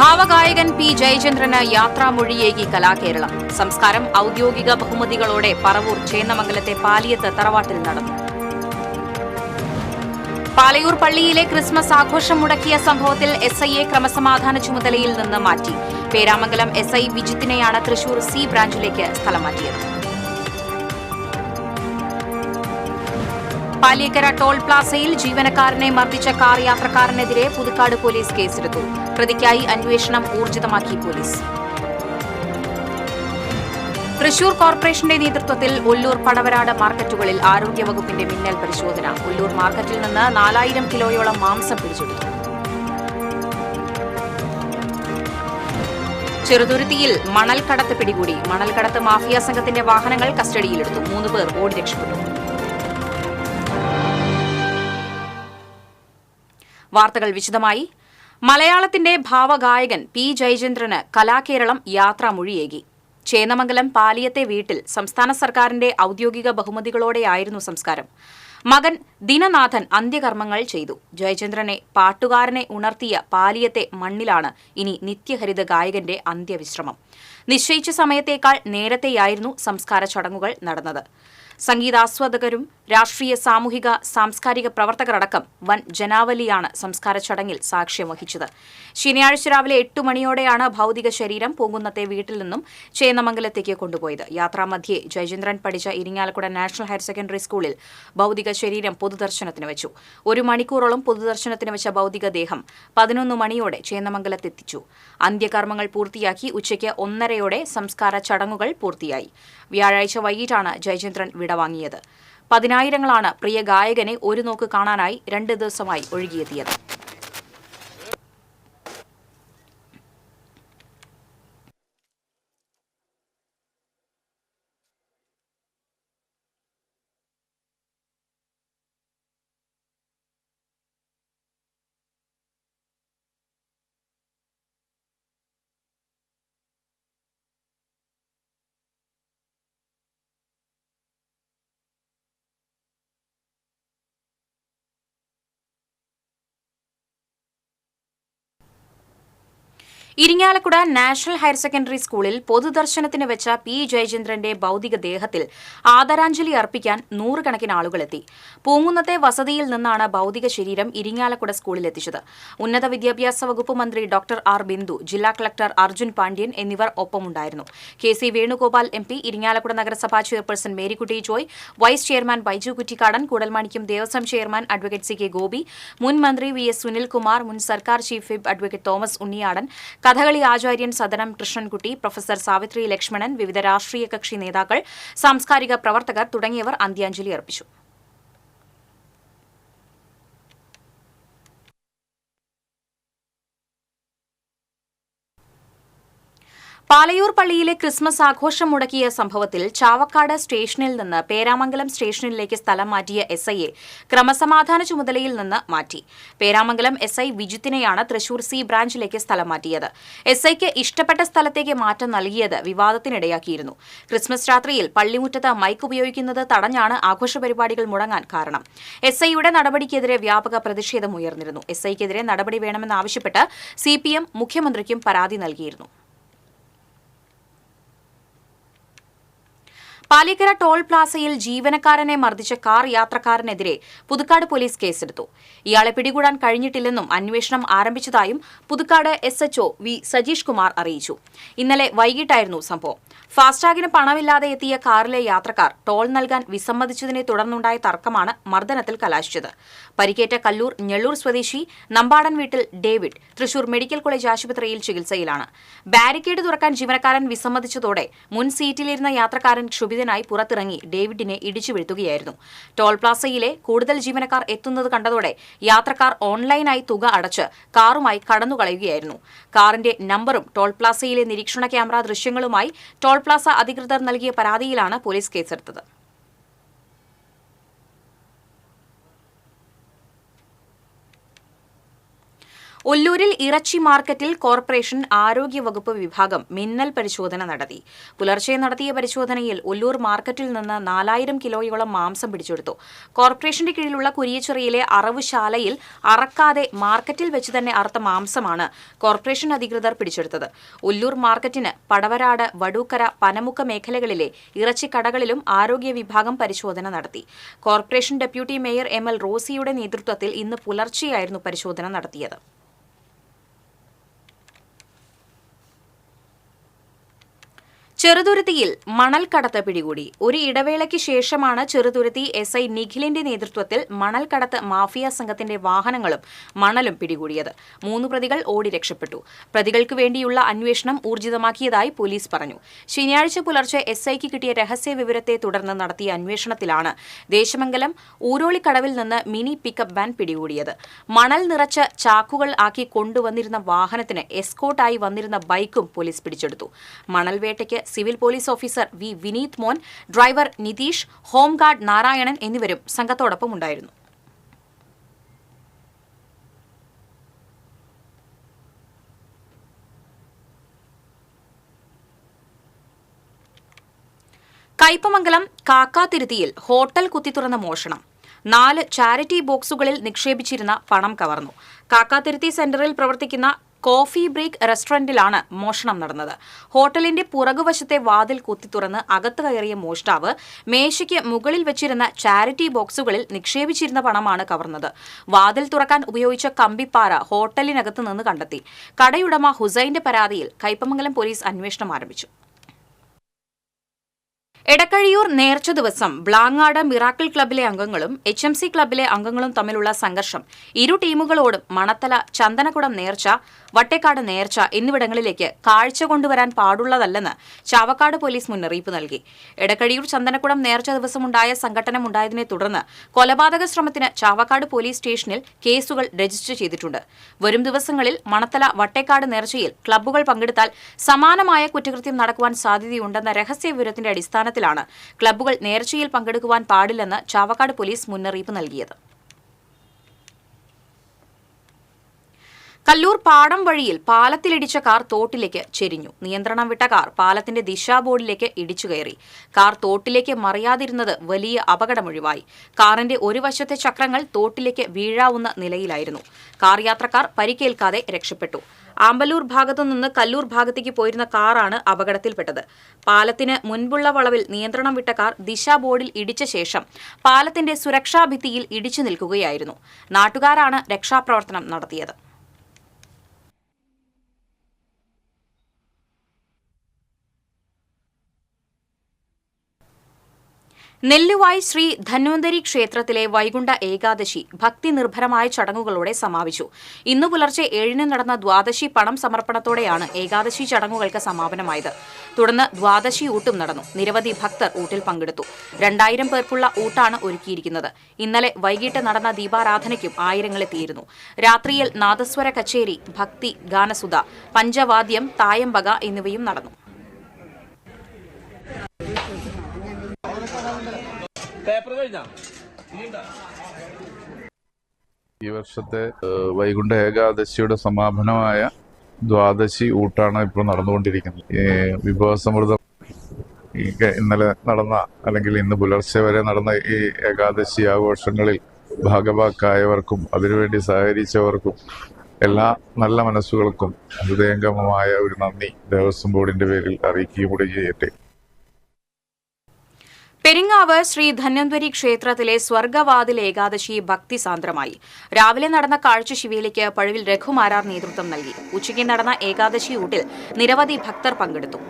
ഭാവഗായകൻ P ജയചന്ദ്രന് യാത്രാമൊഴിയേകി കലാകേരളം. സംസ്കാരം ഔദ്യോഗിക ബഹുമതികളോടെ പറവൂർ ചേന്നമംഗലത്തെ പാലിയത്ത് തറവാട്ടിൽ നടന്നു. പാലയൂർ പള്ളിയിലെ ക്രിസ്മസ് ആഘോഷം മുടക്കിയ സംഭവത്തിൽ എസ്ഐയെ ക്രമസമാധാന ചുമതലയിൽ നിന്ന് മാറ്റി. പേരാമംഗലം എസ്ഐ വിജിത്തിനെയാണ് തൃശൂർ സി ബ്രാഞ്ചിലേക്ക് സ്ഥലം മാറ്റിയത്. പാലിയേക്കര ടോൾ പ്ലാസയിൽ ജീവനക്കാരനെ മർദ്ദിച്ച കാർ യാത്രക്കാരനെതിരെ പുതുക്കാട് പോലീസ് കേസെടുത്തു. പ്രതിക്കായി അന്വേഷണം ഊർജിതമാക്കി പോലീസ്. തൃശൂർ കോർപ്പറേഷന്റെ നേതൃത്വത്തിൽ ഒല്ലൂർ പടവരാട് മാർക്കറ്റുകളിൽ ആരോഗ്യവകുപ്പിന്റെ മിന്നൽ പരിശോധന. ഒല്ലൂർ മാർക്കറ്റിൽ നിന്ന് 4000 കിലോയോളം മാംസം പിടിച്ചെടുത്തു. ചെറുതുരുത്തിയിൽ മണൽക്കടത്ത് പിടികൂടി. മണൽക്കടത്ത് മാഫിയ സംഘത്തിന്റെ വാഹനങ്ങൾ കസ്റ്റഡിയിലെടുത്തു. 3 പേർ ഓടി രക്ഷപ്പെട്ടു. വാർത്തകൾ വിശദമായി. മലയാളത്തിന്റെ ഭാവഗായകൻ പി ജയചന്ദ്രന് കലാകേരളം യാത്രാമൊഴിയേകി. ചേന്നമംഗലം പാലിയത്തെ വീട്ടിൽ സംസ്ഥാന സർക്കാരിന്റെ ഔദ്യോഗിക ബഹുമതികളോടെയായിരുന്നു സംസ്കാരം. മകൻ ദിനനാഥൻ അന്ത്യകർമ്മങ്ങൾ ചെയ്തു. ജയചന്ദ്രനെ പാട്ടുകാരനെ ഉണർത്തിയ പാലിയത്തെ മണ്ണിലാണ് ഇനി നിത്യഹരിത ഗായകന്റെ അന്ത്യവിശ്രമം. നിശ്ചയിച്ച സമയത്തേക്കാൾ നേരത്തെയായിരുന്നു സംസ്കാര ചടങ്ങുകൾ നടന്നത്. സംഗീതാസ്വാദകരും രാഷ്ട്രീയ സാമൂഹിക സാംസ്കാരിക പ്രവർത്തകരടക്കം വൻ ജനാവലിയാണ് സംസ്കാര ചടങ്ങിൽ സാക്ഷ്യം വഹിച്ചത്. ശനിയാഴ്ച രാവിലെ 8 മണിയോടെയാണ് ഭൌതിക ശരീരം പൂങ്കുന്നത്തെ വീട്ടിൽ നിന്നും ചേന്നമംഗലത്തേക്ക് കൊണ്ടുപോയത്. യാത്രാമധ്യേ ജയചന്ദ്രൻ പഠിച്ച ഇരിങ്ങാലക്കുട നാഷണൽ ഹയർ സെക്കൻഡറി സ്കൂളിൽ ഭൌതിക ശരീരം പൊതുദർശനത്തിന് വെച്ചു. 1 മണിക്കൂറോളം പൊതുദർശനത്തിന് വെച്ച ഭൌതികദേഹം 11 മണിയോടെ ചേന്നമംഗലത്തെത്തിച്ചു. അന്ത്യകർമ്മങ്ങൾ പൂർത്തിയാക്കി ഉച്ചയ്ക്ക് 1:30 സംസ്കാര ചടങ്ങുകൾ പൂർത്തിയായി. വ്യാഴാഴ്ച വൈകിട്ടാണ് ജയചന്ദ്രൻ വിടവാങ്ങിയത്. പതിനായിരങ്ങളാണ് പ്രിയ ഗായകനെ ഒരു നോക്ക് കാണാനായി 2 ദിവസമായി ഒഴുകിയെത്തിയത്. ഇരിങ്ങാലക്കുട നാഷണൽ ഹയർ സെക്കൻഡറി സ്കൂളിൽ പൊതുദർശനത്തിന് വെച്ച പി ജയചന്ദ്രന്റെ ഭൌതികദേഹത്തിൽ ആദരാഞ്ജലി അർപ്പിക്കാൻ 100 കണക്കിന് ആളുകളെത്തി. പൂങ്കുന്നത്തെ വസതിയിൽ നിന്നാണ് ഭൌതിക ശരീരം ഇരിങ്ങാലക്കുട സ്കൂളിലെത്തിച്ചത്. ഉന്നത വിദ്യാഭ്യാസ വകുപ്പ് മന്ത്രി ഡോക്ടർ ആർ ബിന്ദു, ജില്ലാ കളക്ടർ അർജുൻ പാണ്ഡ്യൻ എന്നിവർ ഒപ്പമുണ്ടായിരുന്നു. കെ.സി. വേണുഗോപാൽ എം.പി, ഇരിങ്ങാലക്കുട നഗരസഭാ chairperson Marykutty Joy, vice chairman Baiju Kuttikkadan, Koodalmanikyam Devaswom chairman advocate CK. Gopi, മുൻ മന്ത്രി വി. എസ്. സുനിൽകുമാർ, മുൻ സർക്കാർ chief whip advocate Thomas Unniyadan, Kathakali ആചാര്യൻ സദനം കൃഷ്ണൻകുട്ടി, പ്രൊഫസർ സാവിത്രി ലക്ഷ്മണൻ, വിവിധ രാഷ്ട്രീയ കക്ഷി നേതാക്കൾ, സാംസ്കാരിക പ്രവർത്തകർ തുടങ്ങിയവർ അന്ത്യാഞ്ജലി അർപ്പിച്ചു. പാലയൂർ പള്ളിയിലെ ക്രിസ്മസ് ആഘോഷം മുടക്കിയ സംഭവത്തിൽ ചാവക്കാട് സ്റ്റേഷനിൽ നിന്ന് പേരാമംഗലം സ്റ്റേഷനിലേക്ക് സ്ഥലം മാറ്റിയ എസ്ഐയെ ക്രമസമാധാന ചുമതലയിൽ നിന്ന് മാറ്റി. പേരാമംഗലം എസ്ഐ വിജിത്തിനെയാണ് തൃശൂർ സി ബ്രാഞ്ചിലേക്ക് സ്ഥലം മാറ്റിയത്. എസ്ഐക്ക് ഇഷ്ടപ്പെട്ട സ്ഥലത്തേക്ക് മാറ്റം നൽകിയത് വിവാദത്തിനിടയാക്കിയിരുന്നു. ക്രിസ്മസ് രാത്രിയിൽ പള്ളിമുറ്റത്ത് മൈക്ക് ഉപയോഗിക്കുന്നത് തടഞ്ഞാണ് ആഘോഷ പരിപാടികൾ മുടങ്ങാൻ കാരണം. എസ്ഐയുടെ നടപടിക്കെതിരെ വ്യാപക പ്രതിഷേധമുയർന്നിരുന്നു. എസ്ഐക്കെതിരെ നടപടി വേണമെന്നാവശ്യപ്പെട്ട് CPM മുഖ്യമന്ത്രിക്കും പരാതി നൽകിയിരുന്നു. പാലിയേക്കര ടോൾ പ്ലാസയിൽ ജീവനക്കാരനെ മർദ്ദിച്ച കാർ യാത്രക്കാരനെതിരെ പുതുക്കാട് പോലീസ് കേസെടുത്തു. ഇയാളെ പിടികൂടാൻ കഴിഞ്ഞിട്ടില്ലെന്നും അന്വേഷണം ആരംഭിച്ചതായും പുതുക്കാട് SHO വി. സജീഷ് കുമാർ അറിയിച്ചു. ഇന്നലെ വൈകിട്ടായിരുന്നു സംഭവം. ഫാസ്ടാഗിന് പണമില്ലാതെ എത്തിയ കാറിലെ യാത്രക്കാർ ടോൾ നൽകാൻ വിസമ്മതിച്ചതിനെ തുടർന്നുണ്ടായ തർക്കമാണ് മർദ്ദനത്തിൽ കലാശിച്ചത്. പരിക്കേറ്റ കല്ലൂർ ഞെള്ളൂർ സ്വദേശി നമ്പാടൻ വീട്ടിൽ ഡേവിഡ് തൃശൂർ മെഡിക്കൽ കോളേജ് ആശുപത്രിയിൽ ചികിത്സയിലാണ്. ബാരിക്കേഡ് തുറക്കാൻ ജീവനക്കാരൻ വിസമ്മതിച്ചതോടെ മുൻ സീറ്റിലിരുന്ന യാത്രക്കാരൻ ക്ഷുഭിതനായി പുറത്തിറങ്ങി ഡേവിഡിനെ ഇടിച്ചു വീഴ്ത്തുകയായിരുന്നു. ടോൾ പ്ലാസയിലെ കൂടുതൽ ജീവനക്കാർ എത്തുന്നത് കണ്ടതോടെ യാത്രക്കാർ ഓൺലൈനായി തുക അടച്ച് കാറുമായി കടന്നുകളയുകയായിരുന്നു. കാറിന്റെ നമ്പറും ടോൾ പ്ലാസയിലെ നിരീക്ഷണ ക്യാമറ ദൃശ്യങ്ങളുമായി ടോൾ പ്ലാസ അധികൃതർ നൽകിയ പരാതിയിലാണ് പോലീസ് കേസെടുത്തത്. ഒല്ലൂരിൽ ഇറച്ചി മാർക്കറ്റിൽ കോർപ്പറേഷൻ ആരോഗ്യവകുപ്പ് വിഭാഗം മിന്നൽ പരിശോധന നടത്തി. പുലർച്ചെ നടത്തിയ പരിശോധനയിൽ ഒല്ലൂർ മാർക്കറ്റിൽ നിന്ന് 4000 കിലോയോളം മാംസം പിടിച്ചെടുത്തു. കോർപ്പറേഷന്റെ കീഴിലുള്ള കുരിയച്ചിറയിലെ അറവുശാലയിൽ അറക്കാതെ മാർക്കറ്റിൽ വെച്ച് തന്നെ അറുത്ത മാംസമാണ് കോർപ്പറേഷൻ അധികൃതർ പിടിച്ചെടുത്തത്. ഒല്ലൂർ മാർക്കറ്റിന് പടവരാട്, വടൂക്കര, പനമുക്ക് മേഖലകളിലെ ഇറച്ചിക്കടകളിലും ആരോഗ്യ വിഭാഗം പരിശോധന നടത്തി. കോർപ്പറേഷൻ ഡെപ്യൂട്ടി മേയർ ML റോസിയുടെ നേതൃത്വത്തിൽ ഇന്ന് പുലർച്ചെയായിരുന്നു പരിശോധന നടത്തിയത്. ചെറുതുരുത്തിയിൽ മണൽക്കടത്ത് പിടികൂടി. ഒരു ഇടവേളയ്ക്ക് ശേഷമാണ് ചെറുതുരുത്തി SI നിഖിലിന്റെ നേതൃത്വത്തിൽ മണൽക്കടത്ത് മാഫിയ സംഘത്തിന്റെ വാഹനങ്ങളും മണലും പിടികൂടിയത്. 3 പ്രതികൾ ഓടി രക്ഷപ്പെട്ടു. പ്രതികൾക്ക് വേണ്ടിയുള്ള അന്വേഷണം ഊർജിതമാക്കിയതായി പോലീസ് പറഞ്ഞു. ശനിയാഴ്ച പുലർച്ചെ SIക്ക് കിട്ടിയ രഹസ്യ വിവരത്തെ തുടർന്ന് നടത്തിയ അന്വേഷണത്തിലാണ് ദേശമംഗലം ഊരോളിക്കടവിൽ നിന്ന് മിനി പിക്കപ്പ് വാൻ പിടികൂടിയത്. മണൽ നിറച്ച് ചാക്കുകൾ ആക്കി കൊണ്ടുവന്നിരുന്ന വാഹനത്തിന് എസ്കോർട്ടായി വന്നിരുന്ന ബൈക്കും പോലീസ് പിടിച്ചെടുത്തു. മണൽവേട്ടയ്ക്ക് civil police officer V Vineeth Mon, driver Nitish, home guard Narayanan എന്നിവരും സംഘത്തോടൊപ്പം ഉണ്ടായിരുന്നു. കയ്പമംഗലം കാക്കാതിരുത്തിയിൽ ഹോട്ടൽ കുത്തിത്തുറന്ന മോഷണം. 4 ചാരിറ്റി ബോക്സുകളിൽ നിക്ഷേപിച്ചിരുന്ന പണം കവർന്നു. കാക്കാതിരുത്തി സെന്ററിൽ പ്രവർത്തിക്കുന്ന കോഫി ബ്രേക്ക് റെസ്റ്റോറന്റിലാണ് മോഷണം നടന്നത്. ഹോട്ടലിന്റെ പുറകുവശത്തെ വാതിൽ കുത്തിത്തുറന്ന് അകത്ത് കയറിയ മോഷ്ടാവ് മേശയ്ക്ക് മുകളിൽ വെച്ചിരുന്ന ചാരിറ്റി ബോക്സുകളിൽ നിക്ഷേപിച്ചിരുന്ന പണമാണ് കവർന്നത്. വാതിൽ തുറക്കാൻ ഉപയോഗിച്ച കമ്പിപ്പാര ഹോട്ടലിനകത്ത് നിന്ന് കണ്ടെത്തി. കടയുടമ ഹുസൈന്റെ പരാതിയിൽ കയ്പമംഗലം പോലീസ് അന്വേഷണം ആരംഭിച്ചു. എടക്കഴിയൂർ നേർച്ച ദിവസം ബ്ലാങ്ങാട് മിറാക്കിൾ ക്ലബിലെ അംഗങ്ങളും HMC ക്ലബിലെ അംഗങ്ങളും തമ്മിലുള്ള സംഘർഷം ഇരു ടീമുകളോടും മണത്തല, ചന്ദനക്കുടം നേർച്ച, വട്ടേക്കാട് നേർച്ച എന്നിവിടങ്ങളിലേക്ക് കാഴ്ച കൊണ്ടുവരാൻ പാടുള്ളതല്ലെന്ന് ചാവക്കാട് പോലീസ് മുന്നറിയിപ്പ് നൽകി. എടക്കഴിയൂർ ചന്ദനക്കുടം നേർച്ച ദിവസമുണ്ടായ സംഘട്ടനമുണ്ടായതിനെ തുടർന്ന് കൊലപാതക ശ്രമത്തിന് ചാവക്കാട് പോലീസ് സ്റ്റേഷനിൽ കേസുകൾ രജിസ്റ്റർ ചെയ്തിട്ടുണ്ട്. വരും ദിവസങ്ങളിൽ മണത്തല, വട്ടേക്കാട് നേർച്ചയിൽ ക്ലബ്ബുകൾ പങ്കെടുത്താൽ സമാനമായ കുറ്റകൃത്യം നടക്കുവാൻ സാധ്യതയുണ്ടെന്ന രഹസ്യവിവരത്തിന്റെ അടിസ്ഥാനത്തിലാണ് ക്ലബ്ബുകൾ നേർച്ചയിൽ പങ്കെടുക്കുവാൻ പാടില്ലെന്ന് ചാവക്കാട് പോലീസ് മുന്നറിയിപ്പ് നൽകിയത്. കല്ലൂർ പാടം വഴിയിൽ പാലത്തിലിടിച്ച കാർ തോട്ടിലേക്ക് ചെരിഞ്ഞു. നിയന്ത്രണം വിട്ട കാർ പാലത്തിന്റെ ദിശാബോർഡിലേക്ക് ഇടിച്ചു കയറി. കാർ തോട്ടിലേക്ക് മറിയാതിരുന്നത് വലിയ അപകടമൊഴിവായി. കാറിന്റെ ഒരു വശത്തെ ചക്രങ്ങൾ തോട്ടിലേക്ക് വീഴാവുന്ന നിലയിലായിരുന്നു. കാർ യാത്രക്കാർ പരിക്കേൽക്കാതെ രക്ഷപ്പെട്ടു. ആമ്പലൂർ ഭാഗത്തുനിന്ന് കല്ലൂർ ഭാഗത്തേക്ക് പോയിരുന്ന കാറാണ് അപകടത്തിൽപ്പെട്ടത്. പാലത്തിന് മുൻപുള്ള വളവിൽ നിയന്ത്രണം വിട്ട കാർ ദിശാബോർഡിൽ ഇടിച്ച ശേഷം പാലത്തിന്റെ സുരക്ഷാ ഭിത്തിയിൽ ഇടിച്ചു നിൽക്കുകയായിരുന്നു. നാട്ടുകാരാണ് രക്ഷാപ്രവർത്തനം നടത്തിയത്. നെല്ലുവായ് ശ്രീ ധന്വന്തരി ക്ഷേത്രത്തിലെ വൈകുണ്ഠ ഏകാദശി ഭക്തി നിർഭരമായ ചടങ്ങുകളോടെ സമാപിച്ചു. ഇന്നു പുലർച്ചെ 7-ന് നടന്ന ദ്വാദശി പണം സമർപ്പണത്തോടെയാണ് ഏകാദശി ചടങ്ങുകൾക്ക് സമാപനമായത്. തുടർന്ന് ദ്വാദശി ഊട്ടും നടന്നു. നിരവധി ഭക്തർ ഊട്ടിൽ പങ്കെടുത്തു. 2000 പേർക്കുള്ള ഊട്ടാണ് ഒരുക്കിയിരിക്കുന്നത്. ഇന്നലെ വൈകിട്ട് നടന്ന ദീപാരാധനയ്ക്കും ആയിരങ്ങളെത്തിയിരുന്നു. രാത്രിയിൽ നാദസ്വര കച്ചേരി, ഭക്തി ഗാനസുധ, പഞ്ചവാദ്യം, തായമ്പക എന്നിവയും നടന്നു. ഈ വർഷത്തെ വൈകുണ്ഠ ഏകാദശിയുടെ സമാപനമായ ദ്വാദശി ഊട്ടാണ് ഇപ്പോൾ നടന്നുകൊണ്ടിരിക്കുന്നത്. വിഭവസമൃദ്ധം ഇന്നലെ നടന്ന അല്ലെങ്കിൽ ഇന്ന് പുലർച്ചെ വരെ നടന്ന ഈ ഏകാദശി ആഘോഷങ്ങളിൽ ഭാഗഭാക്കായവർക്കും അതിനുവേണ്ടി സഹകരിച്ചവർക്കും എല്ലാ നല്ല മനസ്സുകൾക്കും ഹൃദയംഗമമായ ഒരു നന്ദി ദേവസ്വം ബോർഡിന്റെ പേരിൽ അറിയിക്കുകയും കൂടി ചെയ്യട്ടെ. പെരിങ്ങാവ് ശ്രീ ധന്വന്തരി ക്ഷേത്രത്തിലെ സ്വർഗവാതിൽ ഏകാദശി ഭക്തിസാന്ദ്രമായി. രാവിലെ നടന്ന കാഴ്ചശിവേലിക്ക് പഴുവിൽ രഘുമാരാർ നേതൃത്വം നൽകി. ഉച്ചയ്ക്ക് നടന്ന ഏകാദശി ഊട്ടിൽ നിരവധി ഭക്തർ പങ്കെടുത്തു.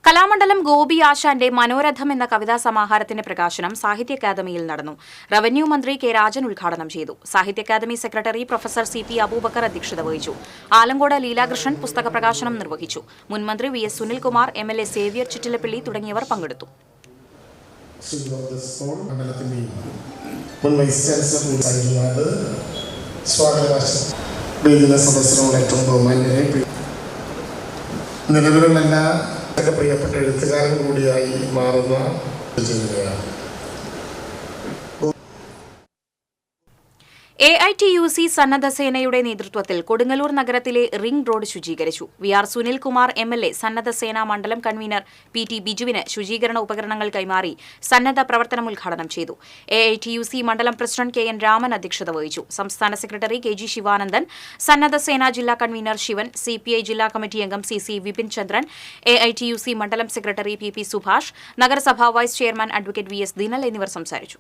കലാമണ്ഡലം ഗോപി ആശാന്റെ മനോരഥം എന്ന കവിതാ സമാഹാരത്തിന്റെ പ്രകാശനം സാഹിത്യ അക്കാദമിയിൽ നടന്നു. റവന്യൂ മന്ത്രി കെ രാജൻ ഉദ്ഘാടനം ചെയ്തു. Sahitya Akademi secretary professor CP Aboobacker അധ്യക്ഷത വഹിച്ചു. ആലങ്കോട് ലീലാകൃഷ്ണൻ പുസ്തക പ്രകാശനം നിർവഹിച്ചു. മുൻമന്ത്രി VS Sunilkumar, MLA Xavier Chittilappilly തുടങ്ങിയവർ പങ്കെടുത്തു. മണ്ഡലത്തിൻ്റെയും മുൻ വൈസ് ചാൻസലർ കൂടിയായിരുന്നത് സ്വാഗതഭാഷണം വേദിയിലെ സദസ്സിനുള്ള ഏറ്റവും ബഹുമാന്യരെ നിലവിലുള്ള എല്ലാ പ്രിയപ്പെട്ട എഴുത്തുകാരൻ കൂടിയായി മാറുന്ന ചെയ്യുകയാണ്. AITUC സന്നദ്ധ സേനയുടെ നേതൃത്വത്തിൽ കൊടുങ്ങല്ലൂർ നഗരത്തിലെ റിംഗ് റോഡ് ശുചീകരിച്ചു. VR സുനിൽകുമാർ MLA സന്നദ്ധ സേനാ മണ്ഡലം കൺവീനർ PT ബിജുവിന് ശുചീകരണ ഉപകരണങ്ങൾ കൈമാറി സന്നദ്ധ പ്രവർത്തനം ഉദ്ഘാടനം ചെയ്തു. AITUC മണ്ഡലം പ്രസിഡന്റ് KN രാമൻ അധ്യക്ഷത വഹിച്ചു. സംസ്ഥാന സെക്രട്ടറി KG ശിവാനന്ദൻ, സന്നദ്ധ സേനാ ജില്ലാ കൺവീനർ ശിവൻ, CPI ജില്ലാ കമ്മിറ്റി അംഗം CC വിപിൻ ചന്ദ്രൻ, AITUC മണ്ഡലം സെക്രട്ടറി PP സുഭാഷ്, നഗരസഭാ vice chairman advocate VS Dinal എന്നിവർ സംസാരിച്ചു.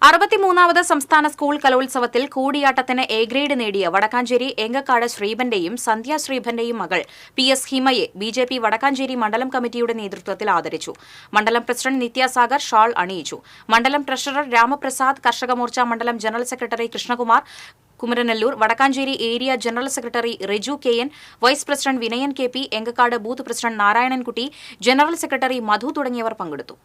അറുപത്തിമൂന്നാമത് സംസ്ഥാന സ്കൂൾ കലോത്സവത്തിൽ കൂടിയാട്ടത്തിന് A ഗ്രേഡ് നേടിയ വടക്കാഞ്ചേരി ഏങ്കക്കാട് ശ്രീബന്റെയും സന്ധ്യ ശ്രീബന്റെയും മകൾ PS ഹിമയെ BJP വടക്കാഞ്ചേരി മണ്ഡലം കമ്മിറ്റിയുടെ നേതൃത്വത്തിൽ ആദരിച്ചു. മണ്ഡലം പ്രസിഡന്റ് നിത്യാസാഗർ ഷാൾ അണിയിച്ചു. മണ്ഡലം ട്രഷറർ രാമപ്രസാദ്, കർഷക മോർച്ച മണ്ഡലം general secretary Krishnakumar Kumaranellur, Vadakkanchery area general secretary Reju KN, vice president Vinayan KP, Engakkad booth president Narayanankutty, general secretary Madhu തുടങ്ങിയവർ പങ്കെടുത്തു.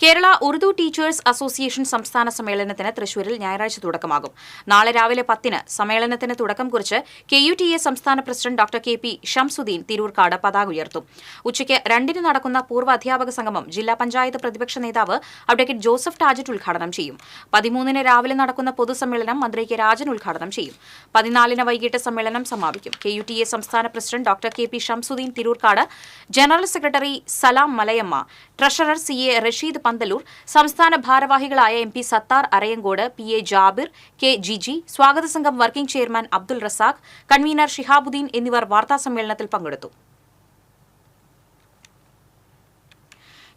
കേരള ഉറുദു ടീച്ചേഴ്സ് അസോസിയേഷൻ സംസ്ഥാന സമ്മേളനത്തിന് തൃശൂരിൽ ഞായറാഴ്ച തുടക്കമാകും. നാളെ രാവിലെ 10-ന് സമ്മേളനത്തിന് തുടക്കം കുറിച്ച് KUTA സംസ്ഥാന president doctor KP Shamsuddin Tirurkad പതാക ഉയർത്തും. ഉച്ചയ്ക്ക് 2-ന് നടക്കുന്ന പൂർവ്വ അധ്യാപക സംഗമം ജില്ലാ പഞ്ചായത്ത് പ്രതിപക്ഷ നേതാവ് അഡ്വക്കേറ്റ് ജോസഫ് ടാജറ്റ് ഉദ്ഘാടനം ചെയ്യും. 13-ന് രാവിലെ നടക്കുന്ന പൊതുസമ്മേളനം മന്ത്രി കെ രാജൻ ഉദ്ഘാടനം ചെയ്യും. 14-ന് വൈകിട്ട് സമ്മേളനം സമാപിക്കും. KUTA സംസ്ഥാന president doctor KP Shamsuddin Tirurkad, general secretary Salam Malayamma, treasurer CA Rasheed Panthalur, സംസ്ഥാന ഭാരവാഹികളായ MP Sattar Arayankode, PA Jabir, K Jiji, സ്വാഗത സംഘം working chairman Abdul Razak, convener Shihabuddin എന്നിവർ വാർത്താസമ്മേളനത്തിൽ പങ്കെടുത്തു.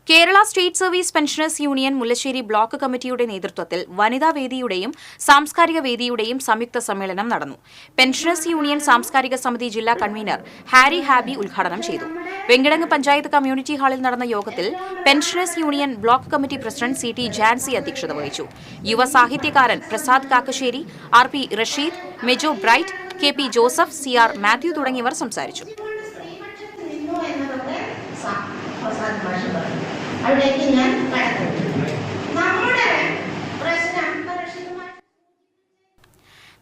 Kerala state service pensioners union Mullassery block കമ്മിറ്റിയുടെ നേതൃത്വത്തിൽ വനിതാ വേദിയുടെയും സാംസ്കാരിക വേദിയുടെയും സംയുക്ത സമ്മേളനം നടന്നു. പെൻഷനേഴ്സ് യൂണിയൻ സാംസ്കാരിക സമിതി ജില്ലാ കൺവീനർ ഹാരി ഹാബി ഉദ്ഘാടനം ചെയ്തു. വെങ്കിടങ്ങ് പഞ്ചായത്ത് കമ്മ്യൂണിറ്റി ഹാളിൽ നടന്ന യോഗത്തിൽ pensioners union block committee president CT Jancy അധ്യക്ഷത വഹിച്ചു. യുവ സാഹിത്യകാരൻ Prasad Kakkassery, RP Rasheed, Mejo Bright, KP Joseph, CR Mathew തുടങ്ങിയവർ സംസാരിച്ചു. അവിടേക്ക് ഞാൻ കടക്കുന്നു. നമ്മുടെ പ്രശ്നം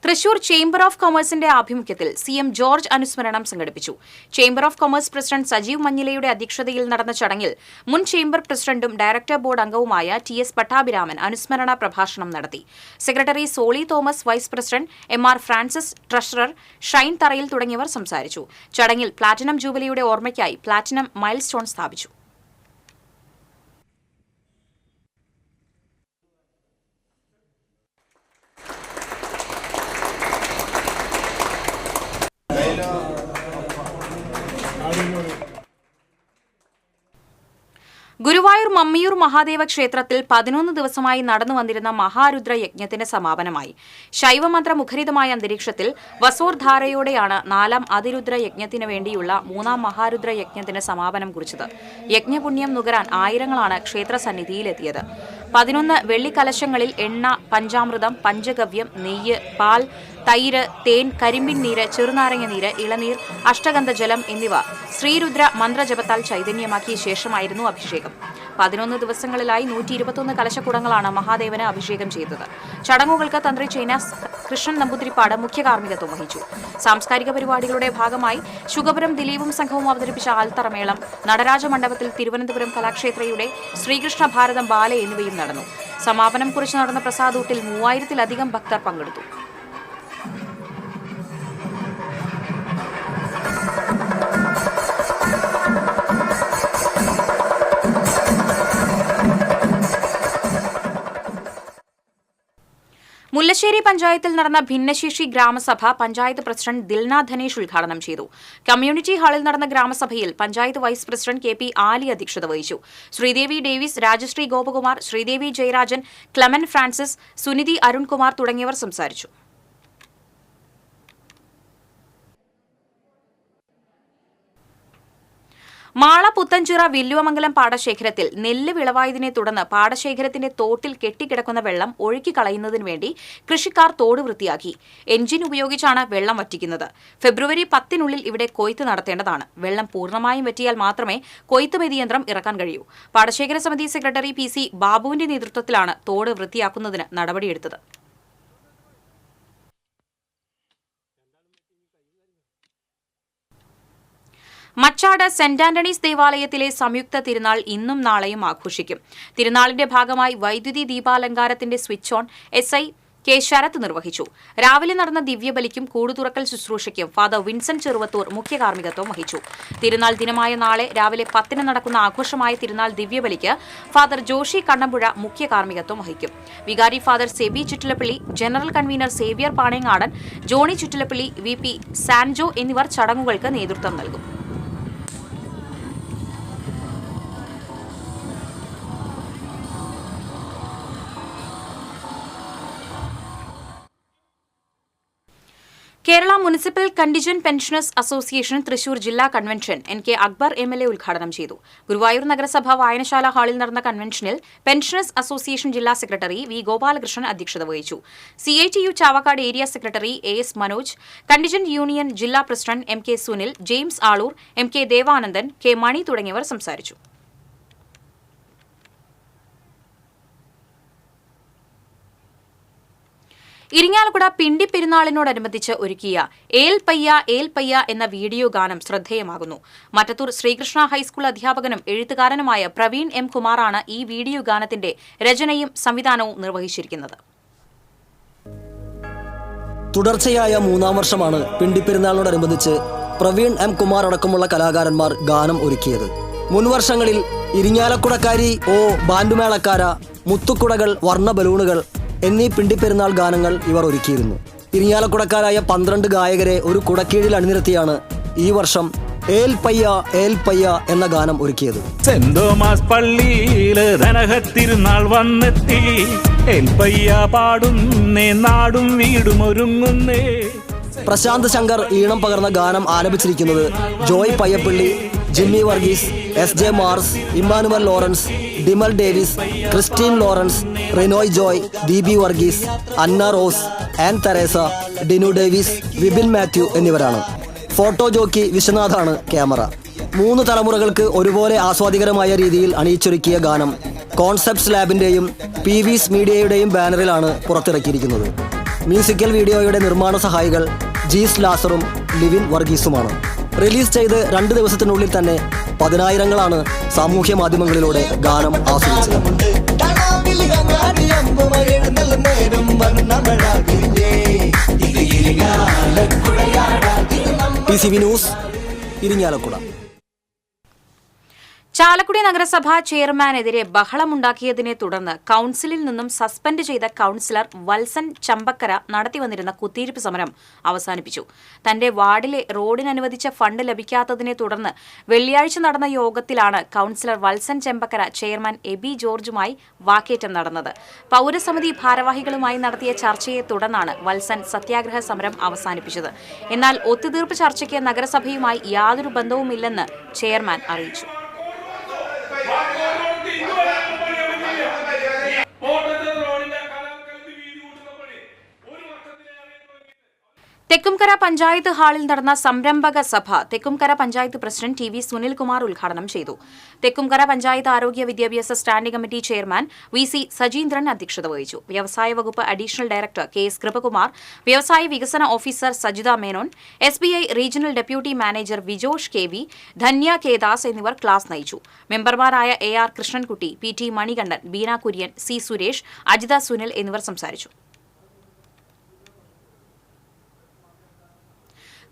തൃശൂർ ചേംബർ ഓഫ് കൊമേഴ്സിന്റെ ആഭിമുഖ്യത്തിൽ CM ജോർജ് അനുസ്മരണം സംഘടിപ്പിച്ചു. Chamber of commerce president Sajeev മഞ്ഞിലയുടെ അധ്യക്ഷതയിൽ നടന്ന ചടങ്ങിൽ മുൻ ചേംബർ പ്രസിഡന്റും ഡയറക്ടർ ബോർഡ് അംഗവുമായ TS പട്ടാഭിരാമൻ അനുസ്മരണ പ്രഭാഷണം നടത്തി. Secretary Soly Thomas, vice president MR Francis, treasurer Shine Tharayil തുടങ്ങിയവർ സംസാരിച്ചു. ചടങ്ങിൽ പ്ലാറ്റിനം ജൂബിലിയുടെ ഓർമ്മയ്ക്കായി പ്ലാറ്റിനം മൈൽ സ്റ്റോൺ സ്ഥാപിച്ചു. ഗുരുവായൂർ മമ്മിയൂർ മഹാദേവ ക്ഷേത്രത്തിൽ 11 ദിവസമായി നടന്നു വന്നിരുന്ന മഹാരുദ്ര യജ്ഞത്തിന് സമാപനമായി. ശൈവമന്ത്ര മുഖരിതമായ അന്തരീക്ഷത്തിൽ വസോർധാരയോടെയാണ് 4ാം അതിരുദ്ര യജ്ഞത്തിന് വേണ്ടിയുള്ള 3ാം മഹാരുദ്ര യജ്ഞത്തിന് സമാപനം കുറിച്ചത്. യജ്ഞപുണ്യം നുകരാൻ ആയിരങ്ങളാണ് ക്ഷേത്രസന്നിധിയിലെത്തിയത്. 11 വെള്ളിക്കലശങ്ങളിൽ എണ്ണ, പഞ്ചാമൃതം, പഞ്ചഗവ്യം, നെയ്യ്, പാൽ, തൈര്, തേൻ, കരിമ്പിൻ നീര്, ചെറുനാരങ്ങ നീര്, ഇളനീർ, അഷ്ടഗന്ധ ജലം എന്നിവ ശ്രീരുദ്ര മന്ത്രജപത്താൽ ചൈതന്യമാക്കിയ ശേഷമായിരുന്നു അഭിഷേകം. 11 ദിവസങ്ങളിലായി 121 കലശക്കുടങ്ങളാണ് മഹാദേവന് അഭിഷേകം ചെയ്തത്. ചടങ്ങുകൾക്ക് തന്ത്രി ചൈനാസ് കൃഷ്ണൻ നമ്പൂതിരിപ്പാട് മുഖ്യ കാർമ്മികത്വം വഹിച്ചു. സാംസ്കാരിക പരിപാടികളുടെ ഭാഗമായി ശുഗപുരം ദിലീപും സംഘവും അവതരിപ്പിച്ച ആൽത്തറമേളം, നടരാജ മണ്ഡപത്തിൽ തിരുവനന്തപുരം കലാക്ഷേത്രയുടെ ശ്രീകൃഷ്ണ ഭാരതം ബാല എന്നിവയും നടന്നു. സമാപനം കുറിച്ച് നടന്ന പ്രസാദൂട്ടിൽ 3000-ലധികം ഭക്തർ പങ്കെടുത്തു. മുല്ലശ്ശേരി പഞ്ചായത്തിൽ നടന്ന ഭിന്നശേഷി ഗ്രാമസഭ പഞ്ചായത്ത് പ്രസിഡന്റ് ദിൽന ധനേഷ് ഉദ്ഘാടനം ചെയ്തു. കമ്മ്യൂണിറ്റി ഹാളിൽ നടന്ന ഗ്രാമസഭയിൽ panchayat vice president KP Ali അധ്യക്ഷത വഹിച്ചു. Sreedevi Davis, Rajasree Gopakumar, Sreedevi Jayarajan, Clement Francis, Sunidhi Arunkumar തുടങ്ങിയവർ സംസാരിച്ചു. മാള പുത്തഞ്ചിറ വില്ലുവമംഗലം പാടശേഖരത്തിൽ നെല്ല് വിളവായതിനെ തുടർന്ന് പാടശേഖരത്തിന്റെ തോട്ടിൽ കെട്ടിക്കിടക്കുന്ന വെള്ളം ഒഴുക്കിക്കളയുന്നതിനു വേണ്ടി കൃഷിക്കാർ തോട് വൃത്തിയാക്കി. എഞ്ചിൻ ഉപയോഗിച്ചാണ് വെള്ളം വറ്റിക്കുന്നത്. ഫെബ്രുവരി 10-നുള്ളിൽ ഇവിടെ കൊയ്ത്ത് നടത്തേണ്ടതാണ്. വെള്ളം പൂർണ്ണമായും വറ്റിയാൽ മാത്രമേ കൊയ്ത്ത് മെതിയന്ത്രം ഇറക്കാൻ കഴിയൂ. പാടശേഖര സമിതി സെക്രട്ടറി PC ബാബുവിന്റെ നേതൃത്വത്തിലാണ് തോട് വൃത്തിയാക്കുന്നതിന് നടപടിയെടുത്തത്. മച്ചാട് സെന്റ് ആന്റണീസ് ദേവാലയത്തിലെ സംയുക്ത തിരുനാൾ ഇന്നും നാളെയും ആഘോഷിക്കും. തിരുനാളിന്റെ ഭാഗമായി വൈദ്യുതി ദീപാലങ്കാരത്തിന്റെ switch on SI K. Sharath നിർവഹിച്ചു. രാവിലെ നടന്ന ദിവ്യബലിക്കും കൂടുതുറക്കൽ ശുശ്രൂഷയ്ക്കും ഫാദർ വിൻസെന്റ് ചെറുവത്തൂർ മുഖ്യ കാർമ്മികത്വം വഹിച്ചു. തിരുനാൾ ദിനമായ നാളെ രാവിലെ 10-ന് നടക്കുന്ന ആഘോഷമായ തിരുനാൾ ദിവ്യബലിക്ക് ഫാദർ ജോഷി കണ്ണമ്പുഴ മുഖ്യ കാർമ്മികത്വം വഹിക്കും. വികാരി father Sebi Chuttilappilly, general convener Xavier Panengadan, Johnny Chuttilappilly, VP Sanjo എന്നിവർ ചടങ്ങുകൾക്ക് നേതൃത്വം നൽകും. Kerala municipal contingent pensioners association Thrissur ജില്ലാ കൺവെൻഷൻ NK അക്ബർ MLA ഉദ്ഘാടനം ചെയ്തു. ഗുരുവായൂർ നഗരസഭ വായനശാല ഹാളിൽ നടന്ന കൺവെൻഷനിൽ പെൻഷനേഴ്സ് അസോസിയേഷൻ ജില്ലാ സെക്രട്ടറി V. ഗോപാലകൃഷ്ണൻ അധ്യക്ഷത വഹിച്ചു. CITU Chavakkad area secretary AS Manoj, contingent union ജില്ലാ president MK Sunil, James Aloor, MK Devanandan, K. Mani തുടങ്ങിയവർ സംസാരിച്ചു. ഇരിങ്ങാലക്കുട പിണ്ടി പെരുന്നാളിനോടനുബന്ധിച്ച് ഒരുക്കിയ ഏൽ പയ്യ എന്ന വീഡിയോ ഗാനം ശ്രദ്ധേയമാകുന്നു. മറ്റത്തൂർ ശ്രീകൃഷ്ണ ഹൈസ്കൂൾ അധ്യാപകനും എഴുത്തുകാരനുമായ പ്രവീൺ M. കുമാറാണ് ഈ വീഡിയോ ഗാനത്തിന്റെ രചനയും സംവിധാനവും നിർവഹിച്ചിരിക്കുന്നത്. തുടർച്ചയായ 3-ാം വർഷമാണ് പിണ്ടിപ്പെരുന്നാളിനോടനുബന്ധിച്ച് പ്രവീൺ M. കുമാർ അടക്കമുള്ള കലാകാരന്മാർ ഗാനം ഒരുക്കിയത്. മുൻവർഷങ്ങളിൽ ഇരിങ്ങാലക്കുടക്കാരി ബാൻഡുമേളക്കാര, മുത്തുക്കുടകൾ, വർണ്ണ ബലൂണുകൾ എന്നീ പിണ്ടിപ്പെരുന്നാൾ ഗാനങ്ങൾ ഇവർ ഒരുക്കിയിരുന്നു. ഇരിങ്ങാലക്കുടക്കാരായ 12 ഗായകരെ ഒരു കുടക്കീഴിൽ അണിനിരത്തിയാണ് ഈ വർഷം ഏൽ പയ്യ എന്ന ഗാനം ഒരുക്കിയത്. സെന്റ് തോമസ് പള്ളിയില് ധനഹത്തിരുന്നാൾ വന്നെത്തി, ഏൽ പയ്യ പാടുന്നേ, നാടും വീടും ഒരുങ്ങുന്നേ. പ്രശാന്ത് ശങ്കർ ഈണം പകർന്ന ഗാനം ആലപിച്ചിരിക്കുന്നത് ജോയ് പയ്യപ്പള്ളി, ജിമ്മി വർഗീസ്, SJ മാർസ്, ഇമ്മാനുവൽ ലോറൻസ്, ഡിമൽ ഡേവിസ്, ക്രിസ്റ്റീൻ ലോറൻസ്, റിനോയ് ജോയ്, DB വർഗീസ്, അന്ന റോസ്, ആൻ തെരേസ, ഡിനു ഡേവിസ്, വിപിൻ മാത്യു എന്നിവരാണ്. Photo jockey വിശ്വനാഥാണ് camera. 3 തലമുറകൾക്ക് ഒരുപോലെ ആസ്വാദികരമായ രീതിയിൽ അണിയിച്ചൊരുക്കിയ ഗാനം കോൺസെപ്റ്റ്സ് ലാബിന്റെയും PV's മീഡിയയുടെയും ബാനറിലാണ് പുറത്തിറക്കിയിരിക്കുന്നത്. മ്യൂസിക്കൽ വീഡിയോയുടെ നിർമ്മാണ സഹായികൾ ജീസ് ലാസറും ലിവിൻ വർഗീസുമാണ്. റിലീസ് ചെയ്ത് 2 ദിവസത്തിനുള്ളിൽ തന്നെ 10,000-ങ്ങളാണ് സാമൂഹ്യ മാധ്യമങ്ങളിലൂടെ ഗാനം ആസ്വദിച്ചത്. PCB news, Irinjalakuda. ചാലക്കുടി നഗരസഭാ ചെയർമാനെതിരെ ബഹളമുണ്ടാക്കിയതിനെ തുടർന്ന് കൌൺസിലിൽ നിന്നും സസ്പെൻഡ് ചെയ്ത കൌൺസിലർ വത്സൻ ചമ്പക്കര നടത്തിവന്നിരുന്ന കുത്തിയിരിപ്പ് സമരം അവസാനിപ്പിച്ചു. തന്റെ വാർഡിലെ റോഡിനനുവദിച്ച ഫണ്ട് ലഭിക്കാത്തതിനെ തുടർന്ന് വെള്ളിയാഴ്ച നടന്ന യോഗത്തിലാണ് കൌൺസിലർ വത്സൻ ചെമ്പക്കര ചെയർമാൻ എബി ജോർജുമായി വാക്കേറ്റം നടന്നത്. പൌരസമിതി ഭാരവാഹികളുമായി നടത്തിയ ചർച്ചയെ തുടർന്നാണ് വത്സൻ സത്യാഗ്രഹ സമരം അവസാനിപ്പിച്ചത്. എന്നാൽ ഒത്തുതീർപ്പ് ചർച്ചയ്ക്ക് നഗരസഭയുമായി യാതൊരു ബന്ധവുമില്ലെന്ന് ചെയർമാൻ അറിയിച്ചു. തെക്കുംകര പഞ്ചായത്ത് ഹാളിൽ നടന്ന സംരംഭക സഭ തെക്കുംകര പഞ്ചായത്ത് പ്രസിഡന്റ് TV സുനിൽകുമാർ ഉദ്ഘാടനം ചെയ്തു. തെക്കുംകര പഞ്ചായത്ത് ആരോഗ്യ വിദ്യാഭ്യാസ standing committee chairman VC Sajeendran അധ്യക്ഷത വഹിച്ചു. വ്യവസായ വകുപ്പ് അഡീഷണൽ ഡയറക്ടർ KS കൃപകുമാർ, വ്യവസായ വികസന officer Sajitha Menon, SBI regional deputy manager Vijosh KV, Dhanya K. Das എന്നിവർ ക്ലാസ് നയിച്ചു. മെമ്പർമാരായ AR Krishnankutty, PT Manikandan, Beena Kurian, C. Suresh, Ajitha Sunil എന്നിവർ സംസാരിച്ചു.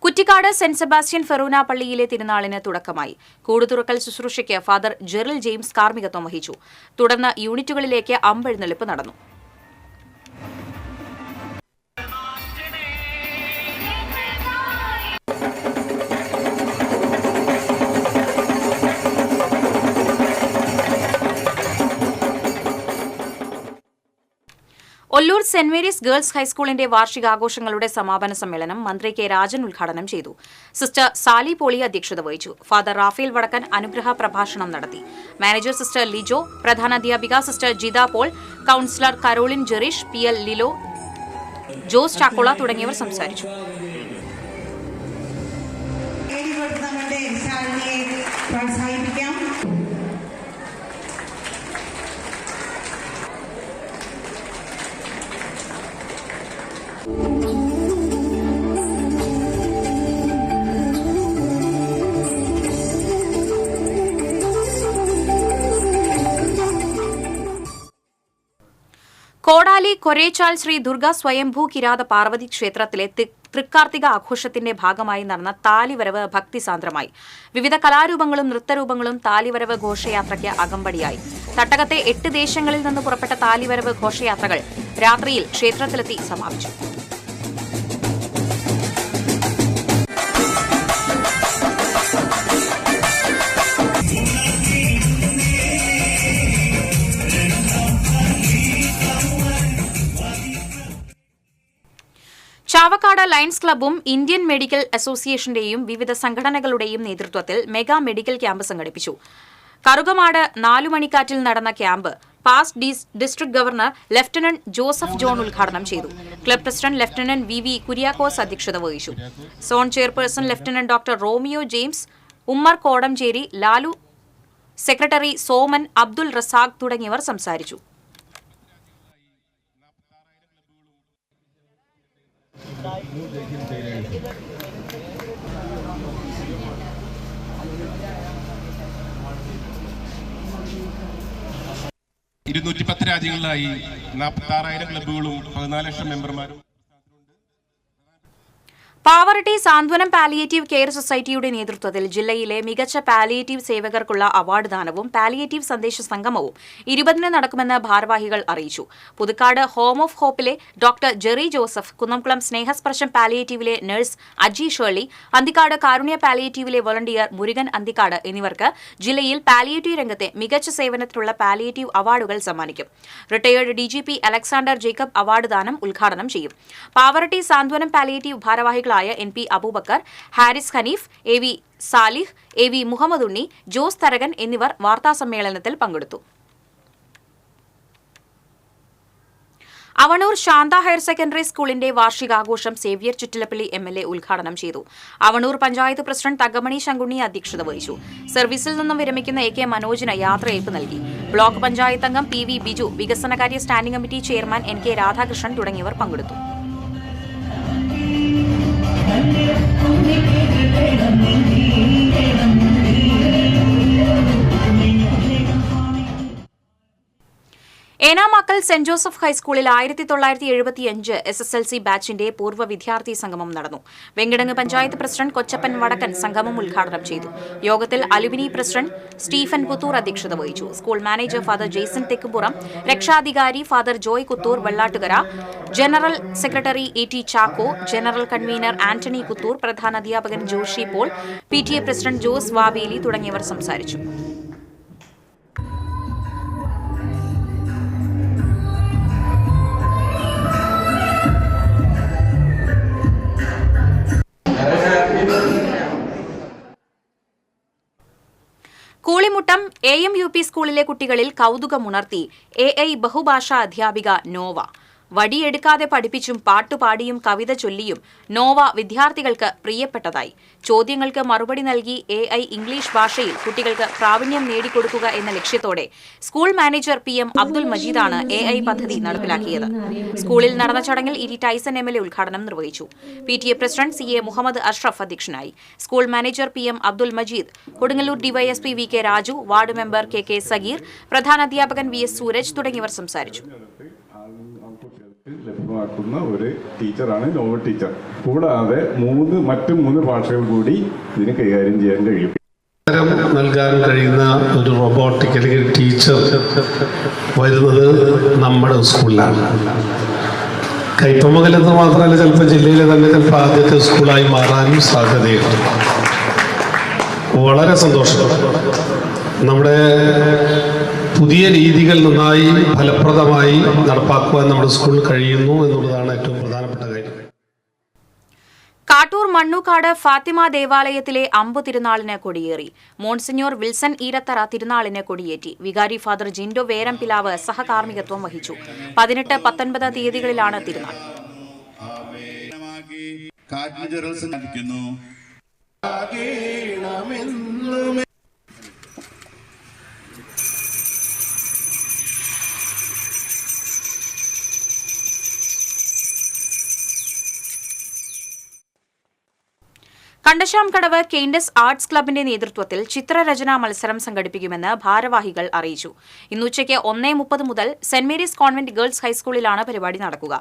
കുറ്റിക്കാട് സെന്റ് സെബാസ്റ്റ്യൻ ഫെറൂന പള്ളിയിലെ തിരുനാളിന് തുടക്കമായി. കൂടുതുറക്കൽ ശുശ്രൂഷയ്ക്ക് ഫാദർ ജെറിൽ ജെയിംസ് കാർമ്മികത്വം വഹിച്ചു. തുടർന്ന് യൂണിറ്റുകളിലേക്ക് അമ്പെഴുന്നള്ളിപ്പ് നടന്നു. ഒല്ലൂർ സെന്റ് മേരീസ് ഗേൾസ് ഹൈസ്കൂളിന്റെ വാർഷികാഘോഷങ്ങളുടെ സമാപന സമ്മേളനം മന്ത്രി കെ രാജൻ ഉദ്ഘാടനം ചെയ്തു. സിസ്റ്റർ സാലി പോളി അധ്യക്ഷത വഹിച്ചു. ഫാദർ റാഫേൽ വടക്കൻ അനുഗ്രഹ പ്രഭാഷണം നടത്തി. മാനേജർ സിസ്റ്റർ ലിജോ, പ്രധാനാധ്യാപിക sister Jitha Paul, councillor Caroline Jerish, PL Lilo, Jose Chakkola തുടങ്ങിയവർ സംസാരിച്ചു. കോടാലി കൊരേച്ചാൽ ശ്രീ ദുർഗ സ്വയംഭൂ കിരാത പാർവതി ക്ഷേത്രത്തിലെ തൃക്കാർത്തിക ആഘോഷത്തിന്റെ ഭാഗമായി നടന്ന താലിവരവ് ഭക്തിസാന്ദ്രമായി. വിവിധ കലാരൂപങ്ങളും നൃത്തരൂപങ്ങളും താലിവരവ് ഘോഷയാത്രയ്ക്ക് അകമ്പടിയായി. തട്ടകത്തെ 8 ദേശങ്ങളിൽ നിന്ന് പുറപ്പെട്ട താലിവരവ് ഘോഷയാത്രകൾ രാത്രിയിൽ ക്ഷേത്രത്തിലെത്തി സമാപിച്ചു. ചാവക്കാട് ലയൺസ് ക്ലബ്ബും ഇന്ത്യൻ മെഡിക്കൽ അസോസിയേഷന്റെയും വിവിധ സംഘടനകളുടെയും നേതൃത്വത്തിൽ മെഗാ മെഡിക്കൽ ക്യാമ്പ് സംഘടിപ്പിച്ചു. കറുകമാട് 4 മണിക്കാറ്റിൽ നടന്ന camp past district governor lieutenant Joseph John ഉദ്ഘാടനം ചെയ്തു. Club president lieutenant VV Kuriakose അധ്യക്ഷത വഹിച്ചു. Zone chairperson lieutenant doctor Romeo James, Ummer Kodanchery, Lalu, secretary Soman, Abdul Razak തുടങ്ങിയവർ സംസാരിച്ചു. രാജ്യങ്ങളിലായി 46,000 ക്ലബ്ബുകളും 14 ലക്ഷം മെമ്പർമാരും. പാവറട്ടി സാന്ത്വനം പാലിയേറ്റീവ് കെയർ സൊസൈറ്റിയുടെ നേതൃത്വത്തിൽ ജില്ലയിലെ മികച്ച പാലിയേറ്റീവ് സേവകർക്കുള്ള അവാർഡ് ദാനവും പാലിയേറ്റീവ് സന്ദേശ സംഗമവും 20-ന് നടക്കുമെന്ന് ഭാരവാഹികൾ അറിയിച്ചു. പുതുക്കാട് ഹോം ഓഫ് ഹോപ്പിലെ doctor Jerry Joseph, Kunnamkulam Snehasparsham പാലിയേറ്റീവിലെ nurse Aji Shirley, Anthikad Karunya പാലിയേറ്റീവിലെ വോളണ്ടിയർ മുരുകൻ അന്തിക്കാട് എന്നിവർക്ക് ജില്ലയിൽ പാലിയേറ്റീവ് രംഗത്തെ മികച്ച സേവനത്തിനുള്ള പാലിയേറ്റീവ് അവാർഡുകൾ സമ്മാനിക്കും. Retired DGP Alexander Jacob award ദാനം ഉദ്ഘാടനം ചെയ്യും. പാവറട്ടി സാന്ത്വനം പാലിയേറ്റീവ് ഭാരവാഹികളായ NP Abubakar, Haris Hanif, AV Salih, AV Muhammad Unni, Jose Tharakan എന്നിവർ വാർത്താസമ്മേളനത്തിൽ പങ്കെടുത്തു. അവണൂർ ശാന്ത ഹയർ സെക്കൻഡറി സ്കൂളിന്റെ വാർഷികാഘോഷം സേവ്യർ ചുറ്റിലപ്പള്ളി MLA ഉദ്ഘാടനം ചെയ്തു. അവണൂർ പഞ്ചായത്ത് പ്രസിഡന്റ് തങ്കമണി ശങ്കുണ്ണി അധ്യക്ഷത വഹിച്ചു. സർവീസിൽ നിന്നും വിരമിക്കുന്ന AK മനോജിന് യാത്രയയപ്പ് നൽകി. ബ്ലോക്ക് പഞ്ചായത്ത് അംഗം PV ബിജു, വികസനകാര്യ standing committee chairman NK Radhakrishnan തുടങ്ങിയവർ പങ്കെടുത്തു. ഏനാമാക്കൽ സെന്റ് ജോസഫ് ഹൈസ്കൂളിൽ 1975 SSLC ബാച്ചിന്റെ പൂർവ്വ വിദ്യാർത്ഥി സംഗമം നടന്നു. വെങ്കിടങ്ങ് പഞ്ചായത്ത് പ്രസിഡന്റ് കൊച്ചപ്പൻ വടക്കൻ സംഗമം ഉദ്ഘാടനം ചെയ്തു. യോഗത്തിൽ അലുമിനി പ്രസിഡന്റ് സ്റ്റീഫൻ പുത്തൂർ അധ്യക്ഷത വഹിച്ചു. School manager father Jaison Thekkumpuram, രക്ഷാധികാരി father Joy Kuthur Vellattukara, general secretary ET Chacko, general convener Antony Kuthur, പ്രധാനാധ്യാപകൻ Joshi Paul, PTA president Jose Vaveli തുടങ്ങിയവർ സംസാരിച്ചു. കൂളിമുട്ടം AMUP സ്കൂളിലെ കുട്ടികളിൽ കൗതുകമുണർത്തി AI ബഹുഭാഷാ അധ്യാപിക നോവ. വടിയെടുക്കാതെ പഠിപ്പിച്ചും പാട്ടുപാടിയും കവിത ചൊല്ലിയും നോവ വിദ്യാർത്ഥികൾക്ക് പ്രിയപ്പെട്ടതായി. ചോദ്യങ്ങൾക്ക് മറുപടി നൽകി AI ഇംഗ്ലീഷ് ഭാഷയിൽ കുട്ടികൾക്ക് പ്രാവീണ്യം നേടിക്കൊടുക്കുക എന്ന ലക്ഷ്യത്തോടെ സ്കൂൾ മാനേജർ PM അബ്ദുൽ മജീദാണ് AI പദ്ധതി നടപ്പിലാക്കിയത്. സ്കൂളിൽ നടന്ന ചടങ്ങിൽ ET ടൈസൺ MLA ഉദ്ഘാടനം നിർവഹിച്ചു. PTA president CA Muhammad Ashraf അധ്യക്ഷനായി. School manager PM Abdul Majeed, Kodungallur DYSP VK Raju, ward member KK Sageer, പ്രധാനാധ്യാപകൻ VS സൂരജ് തുടങ്ങിയവർ സംസാരിച്ചു. ലഭ്യമാക്കുന്ന ഒരു ടീച്ചറാണ് നോവൽ ടീച്ചർ. കൂടാതെ മറ്റ് മൂന്ന് ഭാഷകൾ കൂടി ഇതിന് കൈകാര്യം ചെയ്യാൻ കഴിയും. നൽകാൻ കഴിയുന്ന ഒരു റോബോട്ടിക് അല്ലെങ്കിൽ ടീച്ചർ വരുന്നത് നമ്മുടെ സ്കൂളിലാണ്. കയ്പമംഗലത്ത് മാത്രമല്ല, ചിലപ്പോൾ ജില്ലയിലെ തന്നെ ചിലപ്പോൾ ആദ്യത്തെ സ്കൂളായി മാറാനും സാധ്യതയുണ്ട്. വളരെ സന്തോഷം. നമ്മുടെ പുതിയ രീതികൾ നന്നായി ഫലപ്രദമായി നടപ്പാക്കുവാൻ നമ്മുടെ സ്കൂളിൽ കഴിയുന്നു എന്നുള്ളതാണ് ഏറ്റവും പ്രധാനപ്പെട്ട കാര്യം. കാട്ടൂർ മണ്ണൂക്കാട് ഫാത്തിമ ദേവാലയത്തിലെ അമ്പു തിരുനാളിന് കൊടിയേറി. മോൺസിഞ്ഞോർ വിൽസൺ ഈരത്തറ തിരുനാളിന് കൊടിയേറ്റി. വികാരി ഫാദർ ജിൻഡോ വേരംപിലാവ് സഹകാർമ്മികത്വം വഹിച്ചു. 18, 19 തീയതികളിലാണ് തിരുനാൾ. കണ്ടശാംകടവ് കെയ്ൻഡസ് ആർട്സ് ക്ലബിന്റെ നേതൃത്വത്തിൽ ചിത്രരചനാ മത്സരം സംഘടിപ്പിക്കുമെന്ന് ഭാരവാഹികൾ അറിയിച്ചു. ഇന്നുച്ചയ്ക്ക് 1:30 മുതൽ സെന്റ് മേരീസ് കോൺവെന്റ് ഗേൾസ് ഹൈസ്കൂളിലാണ് പരിപാടി നടക്കുക.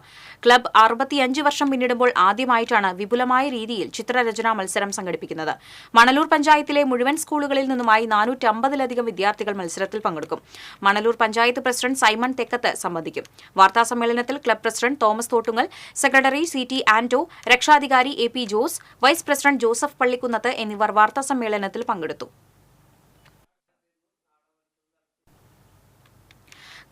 ക്ലബ് 65 വർഷം പിന്നിടുമ്പോൾ ആദ്യമായിട്ടാണ് വിപുലമായ രീതിയിൽ ചിത്രരചനാ മത്സരം സംഘടിപ്പിക്കുന്നത്. മണലൂർ പഞ്ചായത്തിലെ മുഴുവൻ സ്കൂളുകളിൽ നിന്നുമായി 450-ലധികം വിദ്യാർത്ഥികൾ മത്സരത്തിൽ പങ്കെടുക്കും. മണലൂർ പഞ്ചായത്ത് പ്രസിഡന്റ് സൈമൺ തെക്കത്ത് സംബന്ധിക്കും. വാർത്താസമ്മേളനത്തിൽ club president Thomas Thottungal, secretary CT Anto, രക്ഷാധികാരി AP Jose, vice president Joseph Pallikkunnath എന്നിവർ വാർത്താസമ്മേളനത്തിൽ പങ്കെടുത്തു.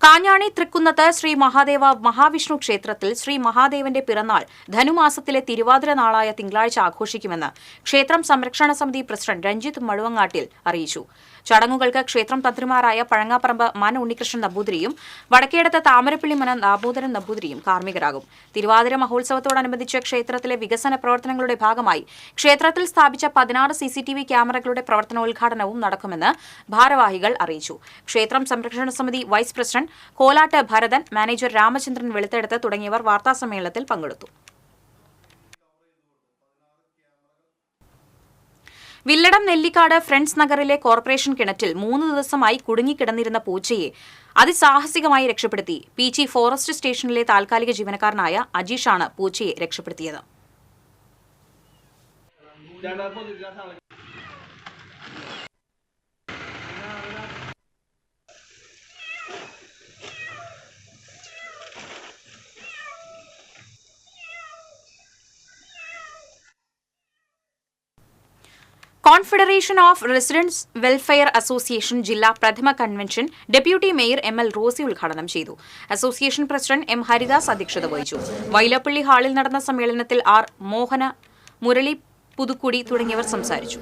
കാഞ്ഞാണി തൃക്കുന്നത്ത് ശ്രീ മഹാദേവ മഹാവിഷ്ണു ക്ഷേത്രത്തിൽ ശ്രീ മഹാദേവന്റെ പിറന്നാൾ ധനുമാസത്തിലെ തിരുവാതിര നാളായ തിങ്കളാഴ്ച ആഘോഷിക്കുമെന്ന് ക്ഷേത്രം സംരക്ഷണ സമിതി പ്രസിഡന്റ് രഞ്ജിത്ത് മഴുവങ്ങാട്ടിൽ അറിയിച്ചു. ചടങ്ങുകൾക്ക് ക്ഷേത്രം തന്ത്രിമാരായ പഴങ്ങാപ്പറമ്പ് മന ഉണ്ണികൃഷ്ണൻ നമ്പൂതിരിയും വടക്കേടത്ത് താമരപ്പള്ളി മന ദാമോദരൻ നമ്പൂതിരിയും കാർമ്മികരാകും. തിരുവാതിര മഹോത്സവത്തോടനുബന്ധിച്ച് ക്ഷേത്രത്തിലെ വികസന പ്രവർത്തനങ്ങളുടെ ഭാഗമായി ക്ഷേത്രത്തിൽ സ്ഥാപിച്ച 16 CCTV ക്യാമറകളുടെ പ്രവർത്തനോദ്ഘാടനവും നടക്കുമെന്ന് ഭാരവാഹികൾ അറിയിച്ചു. ക്ഷേത്രം സംരക്ഷണ സമിതി vice president Kolatt Bharathan, manager Ramachandran Veluthedath തുടങ്ങിയവർ വാർത്താസമ്മേളനത്തിൽ പങ്കെടുത്തു. വില്ലടം നെല്ലിക്കാട് ഫ്രണ്ട്സ് നഗറിലെ കോർപ്പറേഷൻ കിണറ്റിൽ 3 ദിവസമായി കുടുങ്ങിക്കിടന്നിരുന്ന പൂച്ചയെ അതിസാഹസികമായി രക്ഷപ്പെടുത്തി. PG ഫോറസ്റ്റ് സ്റ്റേഷനിലെ താൽക്കാലിക ജീവനക്കാരനായ അജീഷാണ് പൂച്ചയെ രക്ഷപ്പെടുത്തിയത്. Confederation of residents welfare association ജില്ലാ പ്രഥമ convention deputy mayor ML Rosy ഉദ്ഘാടനം ചെയ്തു. അസോസിയേഷൻ പ്രസിഡന്റ് M ഹരിദാസ് അധ്യക്ഷത വഹിച്ചു. വൈലപ്പള്ളി ഹാളിൽ നടന്ന സമ്മേളനത്തിൽ R മോഹന, മുരളി പുതുക്കുടി തുടങ്ങിയവർ സംസാരിച്ചു.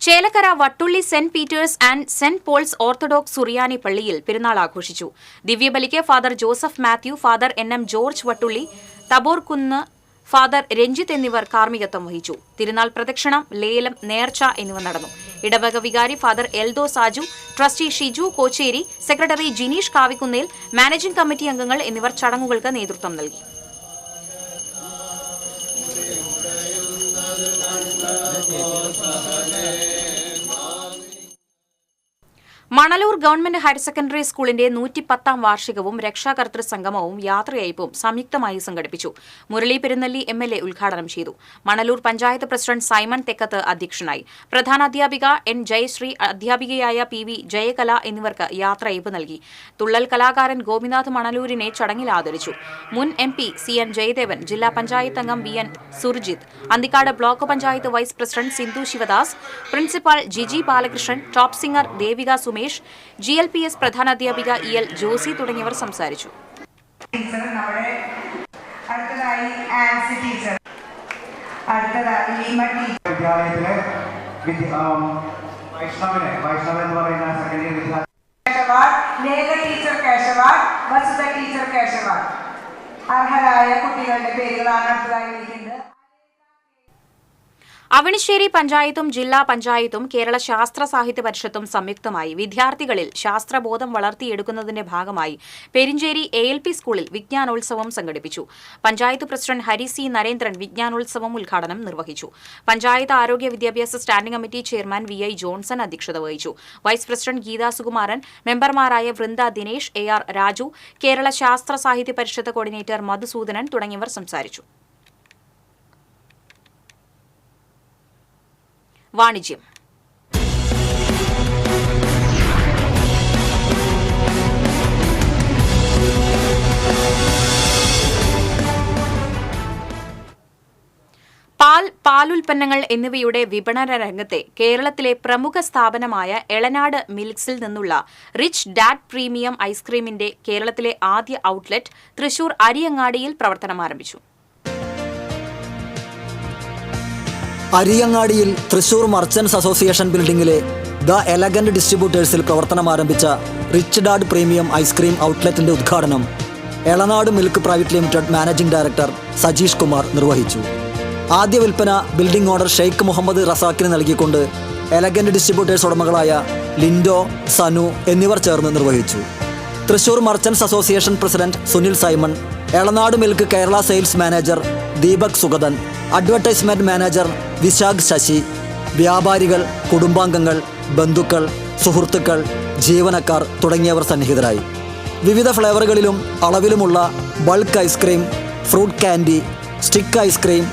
Chelakkara Vattulli saint Peter's and saint Paul's orthodox Suriyani പള്ളിയിൽ പെരുന്നാൾ ആഘോഷിച്ചു. ദിവ്യബലിക്ക് father Joseph Mathew, father NM George Vattulli, Thaborkunnu father Ranjith എന്നിവർ കാർമ്മികത്വം വഹിച്ചു. തിരുനാൾ പ്രദക്ഷിണം, ലേലം, നേർച്ച എന്നിവ നടന്നു. ഇടവക വികാരി father Eldho Saju, trustee Shiju Kocheri, secretary Jineesh Kavikkunnel, managing committee അംഗങ്ങൾ എന്നിവർ ചടങ്ങുകൾക്ക് നേതൃത്വം നൽകി. മണലൂർ ഗവൺമെന്റ് ഹയർ സെക്കൻഡറി സ്കൂളിന്റെ 110ാം വാർഷികവും രക്ഷാകർതൃ സംഗമവും യാത്രയയപ്പും സംയുക്തമായി സംഘടിപ്പിച്ചു. മുരളി പെരുന്നല്ലി MLA ഉദ്ഘാടനം ചെയ്തു. മണലൂർ പഞ്ചായത്ത് പ്രസിഡന്റ് സൈമൺ തെക്കത്ത് അധ്യക്ഷനായി. പ്രധാനാധ്യാപിക N ജയശ്രീ, അധ്യാപികയായ PV ജയകല എന്നിവർക്ക് യാത്രയയപ്പ് നൽകി. തുള്ളൽ കലാകാരൻ ഗോപിനാഥ് മണലൂരിനെ ചടങ്ങിൽ ആദരിച്ചു. മുൻ MP CN ജയദേവൻ, ജില്ലാ പഞ്ചായത്ത് അംഗം BN Surjith, Anthikad block panchayat vice president Sindhu Sivadas, principal Jiji Balakrishnan, top singer Devika Sumesh, GLPS പ്രധാനാധ്യാപിക EL ജോസി തുടങ്ങിയവർ സംസാരിച്ചു. അർഹരായ കുട്ടികളുടെ പേരുകളാണ് അടുത്തതായി വിളിക്കുന്നത്. അവണിശ്ശേരി പഞ്ചായത്തും ജില്ലാ പഞ്ചായത്തും കേരള ശാസ്ത്ര സാഹിത്യ പരിഷത്തും സംയുക്തമായി വിദ്യാർത്ഥികളിൽ ശാസ്ത്രബോധം വളർത്തിയെടുക്കുന്നതിന്റെ ഭാഗമായി പെരിഞ്ചേരി ALP സ്കൂളിൽ വിജ്ഞാനോത്സവം സംഘടിപ്പിച്ചു. പഞ്ചായത്ത് പ്രസിഡന്റ് ഹരി C നരേന്ദ്രൻ വിജ്ഞാനോത്സവം ഉദ്ഘാടനം നിർവഹിച്ചു. പഞ്ചായത്ത് ആരോഗ്യ വിദ്യാഭ്യാസ standing committee chairman VI Johnson അധ്യക്ഷത വഹിച്ചു. വൈസ് പ്രസിഡന്റ് ഗീതാ സുകുമാരൻ, മെമ്പർമാരായ വൃന്ദ ദിനേശ്, AR രാജു, കേരള ശാസ്ത്ര സാഹിത്യ പരിഷത്ത് കോർഡിനേറ്റർ മധുസൂദനൻ തുടങ്ങിയവർ സംസാരിച്ചു. വാണിജ്യം. പാലുൽപ്പന്നങ്ങൾ എന്നിവയുടെ വിപണന രംഗത്തെ കേരളത്തിലെ പ്രമുഖ സ്ഥാപനമായ എളനാട് മിൽക്സിൽ നിന്നുള്ള റിച്ച് ഡാഡ് പ്രീമിയം ഐസ്ക്രീമിന്റെ കേരളത്തിലെ ആദ്യ ഔട്ട്ലെറ്റ് തൃശൂർ അരിയങ്ങാടിയിൽ പ്രവർത്തനമാരംഭിച്ചു. അരിയങ്ങാടിയിൽ തൃശൂർ മർച്ചന്റ്സ് അസോസിയേഷൻ ബിൽഡിംഗിലെ ദ എലഗന്റ് ഡിസ്ട്രിബ്യൂട്ടേഴ്സിൽ പ്രവർത്തനമാരംഭിച്ച റിച്ച് ഡാഡ് പ്രീമിയം ഐസ്ക്രീം ഔട്ട്ലെറ്റിന്റെ ഉദ്ഘാടനം Elanad milk private limited managing director Sajeesh Kumar നിർവഹിച്ചു. ആദ്യ വിൽപ്പന ബിൽഡിംഗ് ഓണർ ഷെയ്ഖ് മുഹമ്മദ് റസാഖിന് നൽകിക്കൊണ്ട് എലഗന്റ് ഡിസ്ട്രിബ്യൂട്ടേഴ്സ് ഉടമകളായ ലിൻഡോ, സനു എന്നിവർ ചേർന്ന് നിർവഹിച്ചു. Thrissur merchants association president Sunil Simon, Elanad milk Kerala sales manager Deepak Sugathan, advertisement manager Vishakh Sasi, വ്യാപാരികൾ, കുടുംബാംഗങ്ങൾ, ബന്ധുക്കൾ, സുഹൃത്തുക്കൾ, ജീവനക്കാർ തുടങ്ങിയവർ സന്നിഹിതരായി. വിവിധ ഫ്ലേവറുകളിലും അളവിലുമുള്ള bulk ice cream, fruit candy, stick ice cream,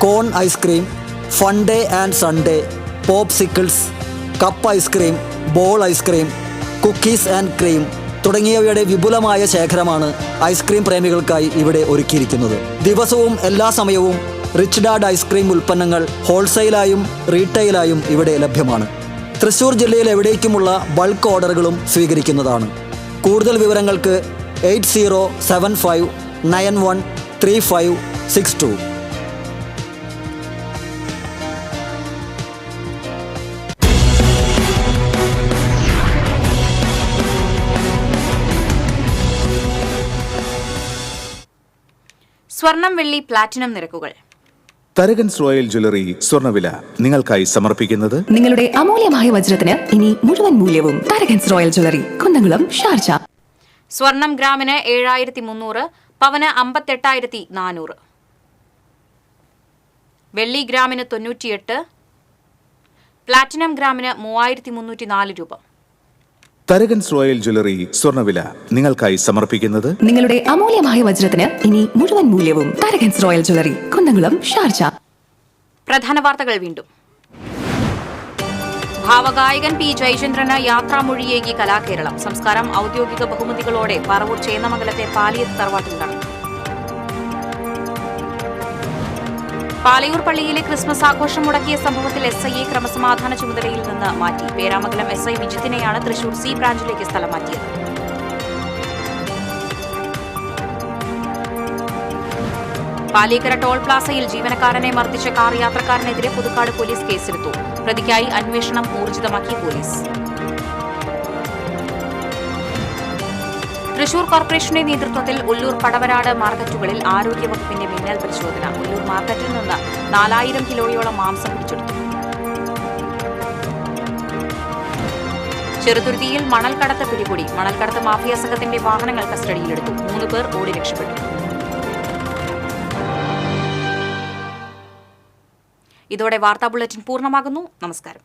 cone ice cream, funday and sundae, popsicles, cup ice cream, ball ice cream, cookies and cream തുടങ്ങിയവയുടെ വിപുലമായ ശേഖരമാണ് ഐസ്ക്രീം പ്രേമികൾക്കായി ഇവിടെ ഒരുക്കിയിരിക്കുന്നത്. ദിവസവും എല്ലാ സമയവും റിച്ച് ഡാഡ് ഐസ്ക്രീം ഉൽപ്പന്നങ്ങൾ ഹോൾസെയിലായും റീറ്റെയിലായും ഇവിടെ ലഭ്യമാണ്. തൃശൂർ ജില്ലയിൽ എവിടേക്കുമുള്ള ബൾക്ക് ഓർഡറുകളും സ്വീകരിക്കുന്നതാണ്. കൂടുതൽ വിവരങ്ങൾക്ക് 8075913562. സ്വർണം, വെള്ളി, പ്ലാറ്റിനം നിരക്കുകൾ. തരകൻസ് റോയൽ ജ്വല്ലറി സ്വർണ്ണവില നിങ്ങൾക്കായി സമർപ്പിക്കുന്നത് നിങ്ങളുടെ അമൂല്യമായ വജ്രത്തിന് ഇനി മുഴുവൻ മൂല്യവും Tharakans royal jewellery, Kunnamkulam, Sharjah. സ്വർണം ഗ്രാമിന് 7300, പവന് 58400. വെള്ളി ഗ്രാമിന് 98, പ്ലാറ്റിനം ഗ്രാമിന് 3304 രൂപ. തരകൻസ് റോയൽ ജ്വല്ലറി സ്വർണ്ണവില നിങ്ങൾക്കായി സമർപ്പിക്കുന്നത് നിങ്ങളുടെ അമൂല്യമായ വജ്രത്തിന് ഇനി മുഴുവൻ മൂല്യവും Tharakans royal jewellery, Kunnamkulam, Sharjah. പ്രധാന വാർത്തകൾ വീണ്ടും. ഭാവഗായകൻ പി ജയചന്ദ്രന് യാത്രാമൊഴിയേകി കലാകേരളം. സംസ്കാരം ഔദ്യോഗിക ബഹുമതികളോടെ പറവൂർ ചേന്നമംഗലത്തെ പാലിയത്ത് തറവാട്ടിൽ നടന്നു. പാലയൂർ പള്ളിയിലെ ക്രിസ്മസ് ആഘോഷം മുടക്കിയ സംഭവത്തിൽ SIയെ ക്രമസമാധാന ചുമതലയിൽ നിന്ന് മാറ്റി. പേരാമംഗലം SI വിജിത്തിനെയാണ് തൃശൂർ C ബ്രാഞ്ചിലേക്ക് സ്ഥലം മാറ്റിയത്. പാലിക്കര ടോൾ പ്ലാസയിൽ ജീവനക്കാരനെ മർദ്ദിച്ച കാർ യാത്രക്കാരനെതിരെ പുതുക്കാട് പോലീസ് കേസെടുത്തു. പ്രതിക്കായി അന്വേഷണം ഊർജിതമാക്കി പോലീസ്. തൃശൂർ കോർപ്പറേഷന്റെ നേതൃത്വത്തിൽ ഉള്ളൂർ പടവരാട് മാർക്കറ്റുകളിൽ ആരോഗ്യവകുപ്പിന്റെ മിന്നൽ പരിശോധന. ഉള്ളൂർ മാർക്കറ്റിൽ നിന്ന് 4000 കിലോയോളം മാംസം പിടിച്ചെടുത്തു. ചെറുതുരുത്തിയിൽ മണൽക്കടത്ത് പിടികൂടി. മണൽക്കടത്ത് മാഫിയ സംഘത്തിന്റെ വാഹനങ്ങൾ കസ്റ്റഡിയിലെടുത്തു. 3 പേർ ഓടി രക്ഷപ്പെട്ടു. ഇതോടെ വാർത്താ ബുള്ളറ്റിൻ പൂർണ്ണമാകുന്നു. നമസ്കാരം.